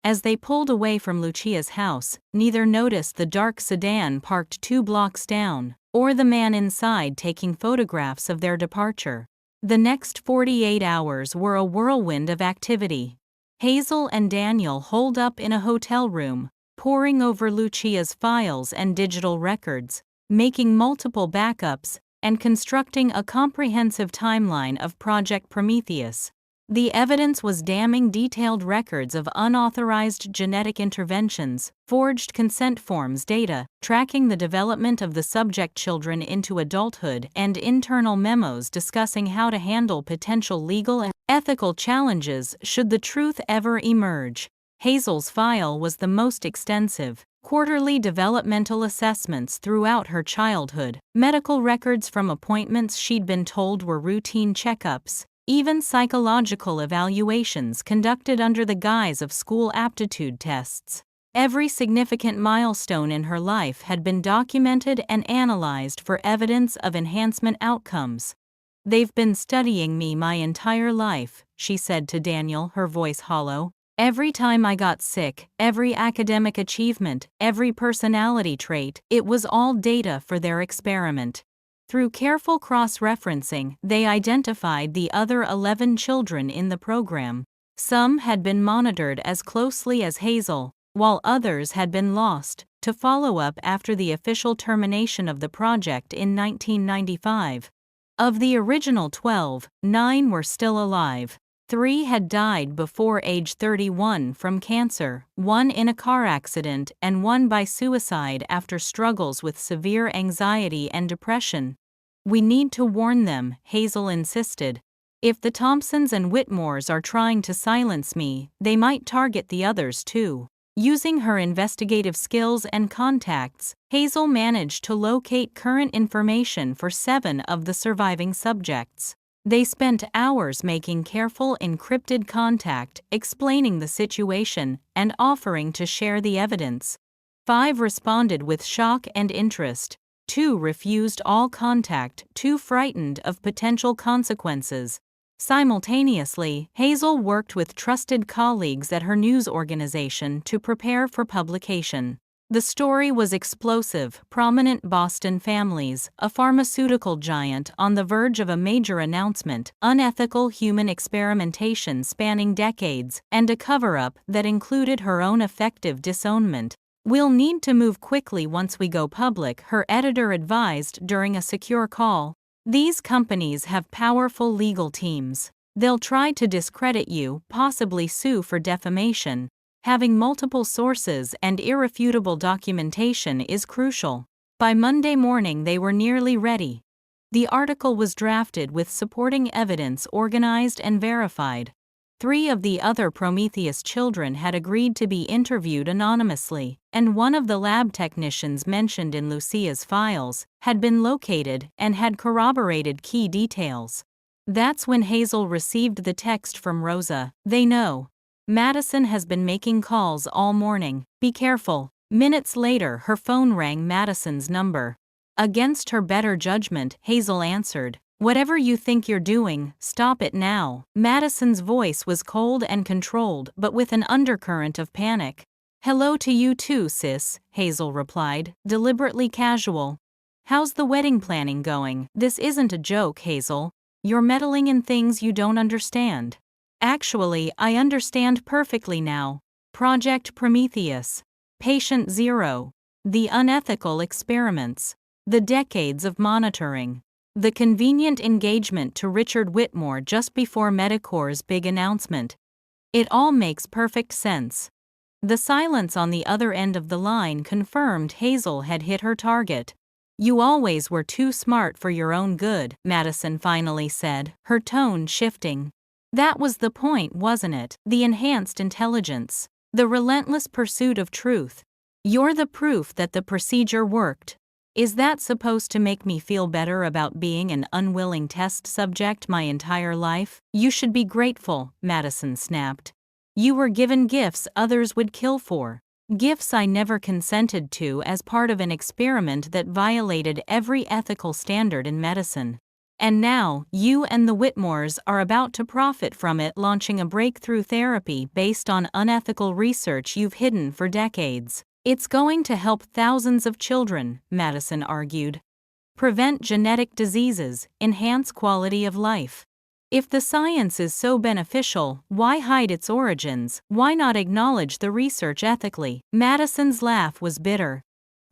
As they pulled away from Lucia's house, neither noticed the dark sedan parked 2 blocks down, or the man inside taking photographs of their departure. The next 48 hours were a whirlwind of activity. Hazel and Daniel holed up in a hotel room, poring over Lucia's files and digital records, making multiple backups, and constructing a comprehensive timeline of Project Prometheus. The evidence was damning: detailed records of unauthorized genetic interventions, forged consent forms, data tracking the development of the subject children into adulthood, and internal memos discussing how to handle potential legal and ethical challenges should the truth ever emerge. Hazel's file was the most extensive. Quarterly developmental assessments throughout her childhood, medical records from appointments she'd been told were routine checkups, even psychological evaluations conducted under the guise of school aptitude tests. Every significant milestone in her life had been documented and analyzed for evidence of enhancement outcomes. They've been studying me my entire life, she said to Daniel, her voice hollow. Every time I got sick, every academic achievement, every personality trait, it was all data for their experiment. Through careful cross-referencing, they identified the other 11 children in the program. Some had been monitored as closely as Hazel, while others had been lost to follow up after the official termination of the project in 1995. Of the original 12, 9 were still alive. 3 had died before age 31 from cancer, 1 in a car accident, and 1 by suicide after struggles with severe anxiety and depression. We need to warn them, Hazel insisted. If the Thompsons and Whitmores are trying to silence me, they might target the others too. Using her investigative skills and contacts, Hazel managed to locate current information for 7 of the surviving subjects. They spent hours making careful encrypted contact, explaining the situation, and offering to share the evidence. 5 responded with shock and interest. 2 refused all contact, too frightened of potential consequences. Simultaneously, Hazel worked with trusted colleagues at her news organization to prepare for publication. The story was explosive. Prominent Boston families, a pharmaceutical giant on the verge of a major announcement, unethical human experimentation spanning decades, and a cover-up that included her own effective disownment. "We'll need to move quickly once we go public," her editor advised during a secure call. "These companies have powerful legal teams. They'll try to discredit you, possibly sue for defamation. Having multiple sources and irrefutable documentation is crucial." By Monday morning they were nearly ready. The article was drafted with supporting evidence organized and verified. 3 of the other Prometheus children had agreed to be interviewed anonymously, and one of the lab technicians mentioned in Lucia's files had been located and had corroborated key details. That's when Hazel received the text from Rosa. "They know. Madison has been making calls all morning. Be careful." Minutes later, her phone rang Madison's number. Against her better judgment, Hazel answered. "Whatever you think you're doing, stop it now." Madison's voice was cold and controlled, but with an undercurrent of panic. "Hello to you too, sis," Hazel replied, deliberately casual. "How's the wedding planning going?" "This isn't a joke, Hazel. You're meddling in things you don't understand." "Actually, I understand perfectly now. Project Prometheus. Patient Zero. The unethical experiments. The decades of monitoring. The convenient engagement to Richard Whitmore just before Medicore's big announcement. It all makes perfect sense." The silence on the other end of the line confirmed Hazel had hit her target. "You always were too smart for your own good," Madison finally said, her tone shifting. "That was the point, wasn't it? The enhanced intelligence. The relentless pursuit of truth. You're the proof that the procedure worked. Is that supposed to make me feel better about being an unwilling test subject my entire life?" "You should be grateful," Madison snapped. "You were given gifts others would kill for. Gifts I never consented to as part of an experiment that violated every ethical standard in medicine. And now, you and the Whitmores are about to profit from it, launching a breakthrough therapy based on unethical research you've hidden for decades. It's going to help thousands of children," Madison argued. "Prevent genetic diseases, enhance quality of life. If the science is so beneficial, why hide its origins? Why not acknowledge the research ethically?" Madison's laugh was bitter.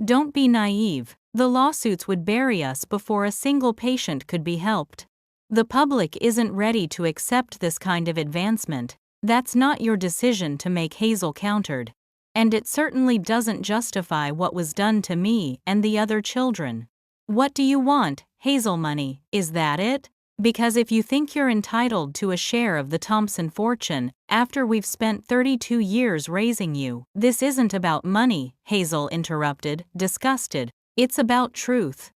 "Don't be naive. The lawsuits would bury us before a single patient could be helped. The public isn't ready to accept this kind of advancement. That's not your decision to make," Hazel countered. "And it certainly doesn't justify what was done to me and the other children." "What do you want, Hazel? Money, is that it? Because if you think you're entitled to a share of the Thompson fortune, after we've spent 32 years raising you—" "This isn't about money," Hazel interrupted, disgusted. "It's about truth.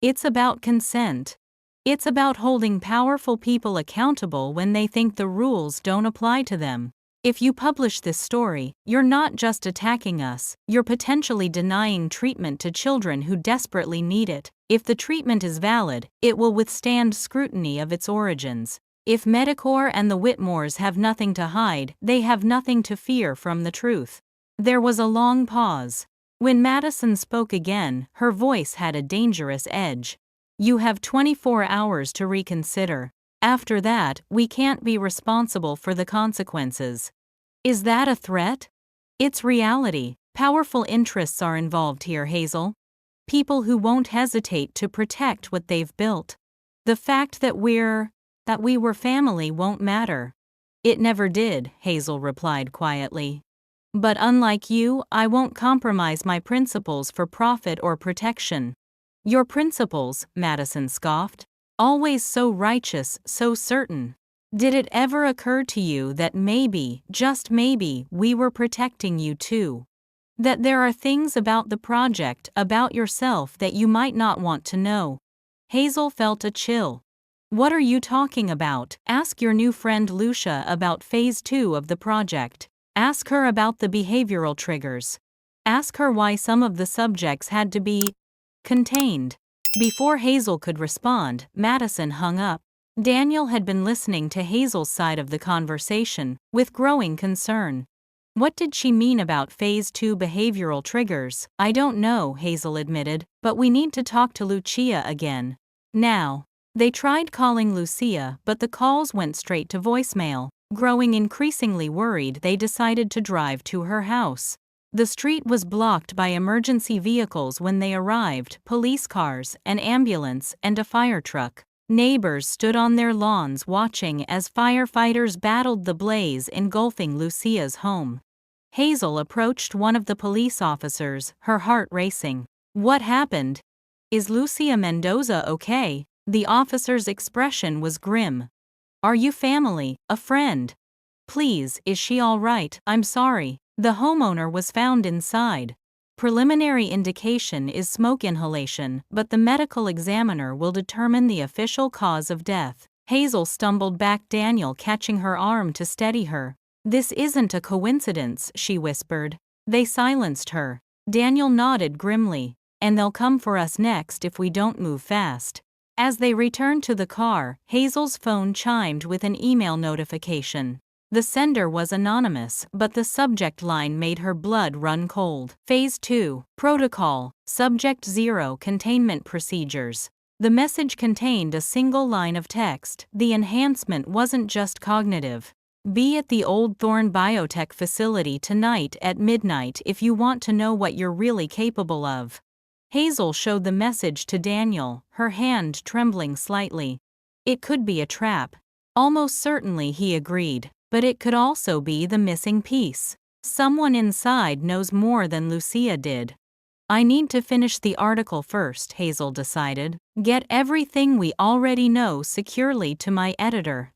It's about consent. It's about holding powerful people accountable when they think the rules don't apply to them. If you publish this story, you're not just attacking us, you're potentially denying treatment to children who desperately need it. If the treatment is valid, it will withstand scrutiny of its origins. If Medicore and the Whitmores have nothing to hide, they have nothing to fear from the truth." There was a long pause. When Madison spoke again, her voice had a dangerous edge. "You have 24 hours to reconsider. After that, we can't be responsible for the consequences." Is that a threat? It's reality. Powerful interests are involved here, Hazel. People who won't hesitate to protect what they've built. The fact that we were family won't matter. "It never did," Hazel replied quietly. "But unlike you, I won't compromise my principles for profit or protection." "Your principles," Madison scoffed. "Always so righteous, so certain." Did it ever occur to you that maybe, just maybe, we were protecting you too? That there are things about the project, about yourself that you might not want to know? Hazel felt a chill. What are you talking about? Ask your new friend Lucia about phase 2 of the project. Ask her about the behavioral triggers. Ask her why some of the subjects had to be contained. Before Hazel could respond, Madison hung up. Daniel had been listening to Hazel's side of the conversation, with growing concern. What did she mean about phase 2 behavioral triggers? I don't know, Hazel admitted, but we need to talk to Lucia again. Now. They tried calling Lucia, but the calls went straight to voicemail. Growing increasingly worried, they decided to drive to her house. The street was blocked by emergency vehicles when they arrived, police cars, an ambulance, and a fire truck. Neighbors stood on their lawns watching as firefighters battled the blaze engulfing Lucia's home. Hazel approached one of the police officers, her heart racing. What happened? Is Lucia Mendoza okay? The officer's expression was grim. Are you family, a friend? Please, is she all right? I'm sorry. The homeowner was found inside. Preliminary indication is smoke inhalation, but the medical examiner will determine the official cause of death. Hazel stumbled back, Daniel catching her arm to steady her. This isn't a coincidence, she whispered. They silenced her. Daniel nodded grimly. And they'll come for us next if we don't move fast. As they returned to the car, Hazel's phone chimed with an email notification. The sender was anonymous, but the subject line made her blood run cold. Phase 2, Protocol, Subject 0 Containment Procedures. The message contained a single line of text. The enhancement wasn't just cognitive. Be at the Old Thorn Biotech facility tonight at midnight if you want to know what you're really capable of. Hazel showed the message to Daniel, her hand trembling slightly. It could be a trap. Almost certainly, he agreed, but it could also be the missing piece. Someone inside knows more than Lucia did. I need to finish the article first, Hazel decided. Get everything we already know securely to my editor.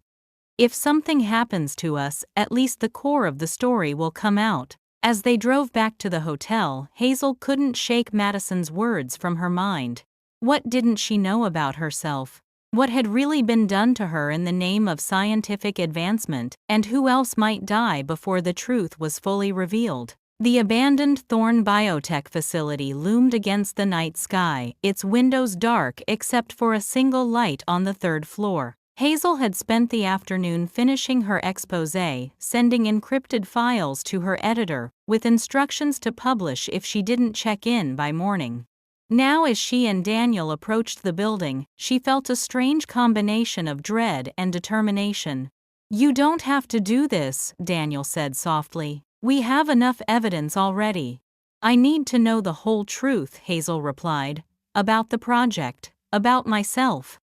If something happens to us, at least the core of the story will come out. As they drove back to the hotel, Hazel couldn't shake Madison's words from her mind. What didn't she know about herself? What had really been done to her in the name of scientific advancement, and who else might die before the truth was fully revealed? The abandoned Thorn Biotech facility loomed against the night sky, its windows dark except for a single light on the third floor. Hazel had spent the afternoon finishing her exposé, sending encrypted files to her editor, with instructions to publish if she didn't check in by morning. Now, as she and Daniel approached the building, she felt a strange combination of dread and determination. You don't have to do this, Daniel said softly. We have enough evidence already. I need to know the whole truth, Hazel replied. About the project, about myself.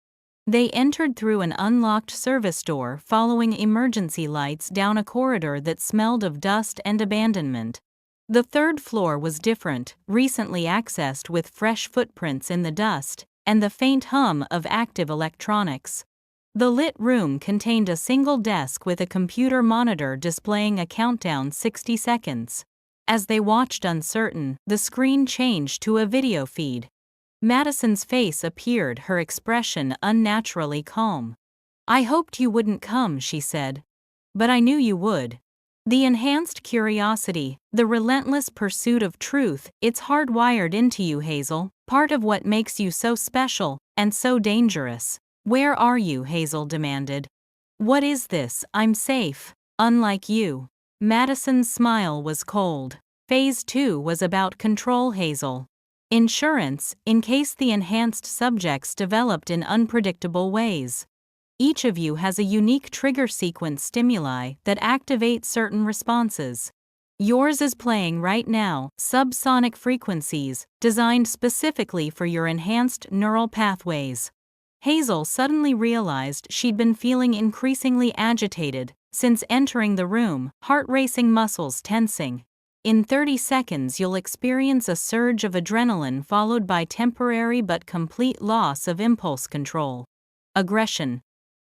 They entered through an unlocked service door, following emergency lights down a corridor that smelled of dust and abandonment. The third floor was different, recently accessed with fresh footprints in the dust, and the faint hum of active electronics. The lit room contained a single desk with a computer monitor displaying a countdown 60 seconds. As they watched uncertain, the screen changed to a video feed. Madison's face appeared, her expression unnaturally calm. I hoped you wouldn't come, she said. But I knew you would. The enhanced curiosity, the relentless pursuit of truth, it's hardwired into you, Hazel, part of what makes you so special, and so dangerous. Where are you? Hazel demanded. What is this? I'm safe. Unlike you. Madison's smile was cold. Phase 2 was about control, Hazel. Insurance, in case the enhanced subjects developed in unpredictable ways. Each of you has a unique trigger sequence stimuli that activate certain responses. Yours is playing right now, subsonic frequencies, designed specifically for your enhanced neural pathways. Hazel suddenly realized she'd been feeling increasingly agitated since entering the room, heart-racing, muscles tensing. In 30 seconds you'll experience a surge of adrenaline followed by temporary but complete loss of impulse control. Aggression.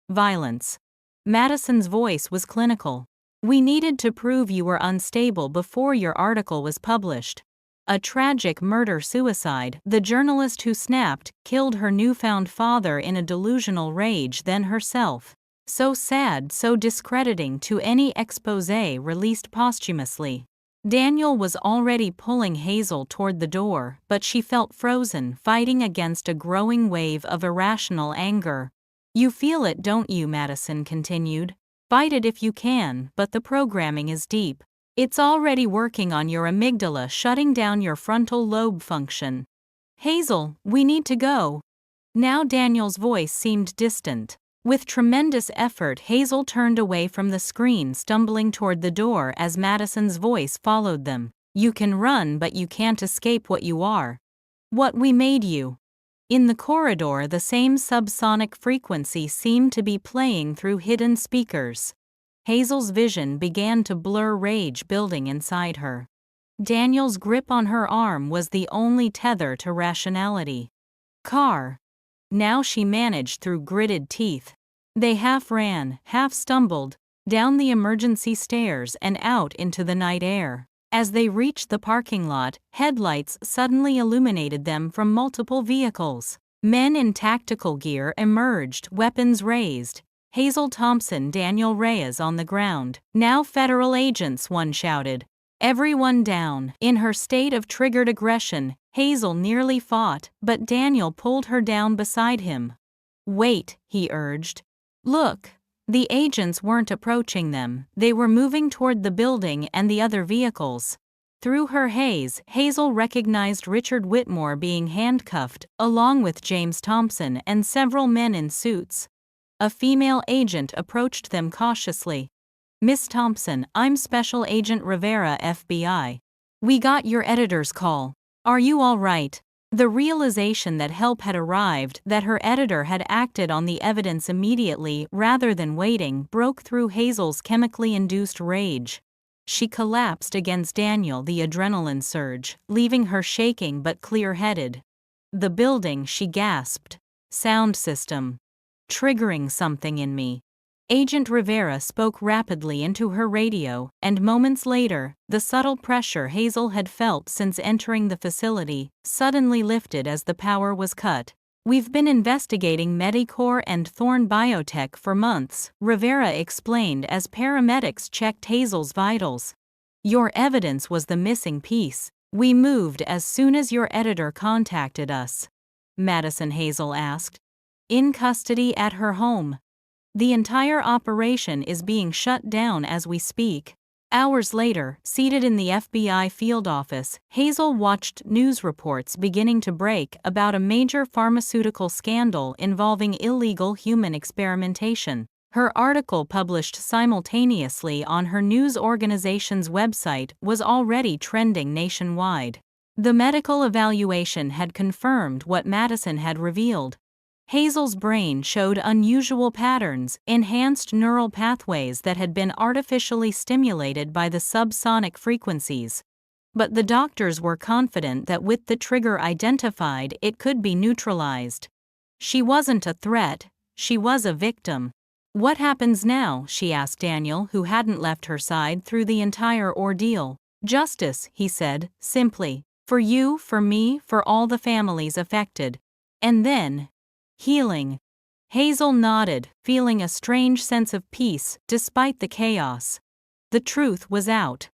Violence. Madison's voice was clinical. "We needed to prove you were unstable before your article was published. A tragic murder-suicide, the journalist who snapped, killed her newfound father in a delusional rage then herself. So sad, so discrediting to any exposé released posthumously." Daniel was already pulling Hazel toward the door, but she felt frozen, fighting against a growing wave of irrational anger. "You feel it, don't you?" Madison continued. "Fight it if you can, but the programming is deep. It's already working on your amygdala, shutting down your frontal lobe function." "Hazel, we need to go." Now Daniel's voice seemed distant. With tremendous effort, Hazel turned away from the screen, stumbling toward the door as Madison's voice followed them. "You can run, but you can't escape what you are. What we made you." In the corridor, the same subsonic frequency seemed to be playing through hidden speakers. Hazel's vision began to blur, rage building inside her. Daniel's grip on her arm was the only tether to rationality. "Car." Now she managed through gritted teeth. They half ran, half stumbled, down the emergency stairs and out into the night air. As they reached the parking lot, headlights suddenly illuminated them from multiple vehicles. Men in tactical gear emerged, weapons raised. Hazel Thompson, Daniel Reyes on the ground. "Now federal agents," one shouted. "Everyone down." In her state of triggered aggression, Hazel nearly fought, but Daniel pulled her down beside him. "Wait," he urged. "Look." The agents weren't approaching them, they were moving toward the building and the other vehicles. Through her haze, Hazel recognized Richard Whitmore being handcuffed, along with James Thompson and several men in suits. A female agent approached them cautiously. "Miss Thompson, I'm Special Agent Rivera, FBI. We got your editor's call. Are you all right?" The realization that help had arrived, that her editor had acted on the evidence immediately rather than waiting, broke through Hazel's chemically induced rage. She collapsed against Daniel, the adrenaline surge, leaving her shaking but clear-headed. "The building," she gasped. "Sound system. Triggering something in me." Agent Rivera spoke rapidly into her radio, and moments later, the subtle pressure Hazel had felt since entering the facility suddenly lifted as the power was cut. "We've been investigating Medicore and Thorne Biotech for months," Rivera explained as paramedics checked Hazel's vitals. "Your evidence was the missing piece. We moved as soon as your editor contacted us." Madison, Hazel asked. "In custody at her home. The entire operation is being shut down as we speak." Hours later, seated in the FBI field office, Hazel watched news reports beginning to break about a major pharmaceutical scandal involving illegal human experimentation. Her article, published simultaneously on her news organization's website, was already trending nationwide. The medical evaluation had confirmed what Madison had revealed. Hazel's brain showed unusual patterns, enhanced neural pathways that had been artificially stimulated by the subsonic frequencies. But the doctors were confident that with the trigger identified, it could be neutralized. She wasn't a threat, she was a victim. "What happens now?" she asked Daniel, who hadn't left her side through the entire ordeal. "Justice," he said, simply. "For you, for me, for all the families affected. And then healing." Hazel nodded, feeling a strange sense of peace despite the chaos. The truth was out.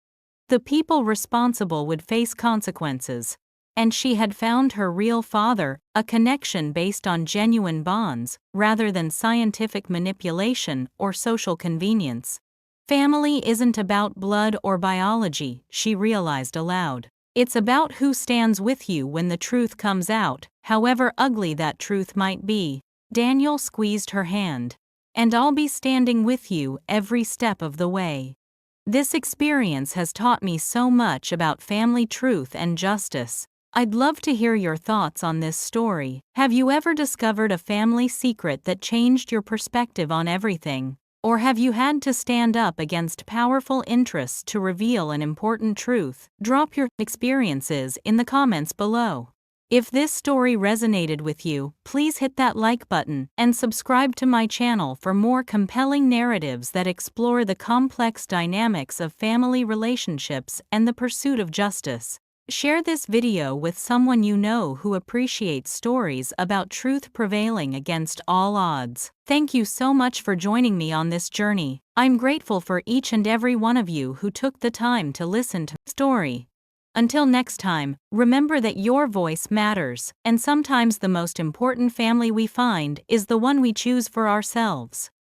The people responsible would face consequences. And she had found her real father, a connection based on genuine bonds, rather than scientific manipulation or social convenience. Family isn't about blood or biology, she realized aloud. It's about who stands with you when the truth comes out, however ugly that truth might be. Daniel squeezed her hand. "And I'll be standing with you every step of the way. This experience has taught me so much about family truth and justice. I'd love to hear your thoughts on this story. Have you ever discovered a family secret that changed your perspective on everything? Or have you had to stand up against powerful interests to reveal an important truth?" Drop your experiences in the comments below. If this story resonated with you, please hit that like button and subscribe to my channel for more compelling narratives that explore the complex dynamics of family relationships and the pursuit of justice. Share this video with someone you know who appreciates stories about truth prevailing against all odds. Thank you so much for joining me on this journey. I'm grateful for each and every one of you who took the time to listen to the story. Until next time, remember that your voice matters, and sometimes the most important family we find is the one we choose for ourselves.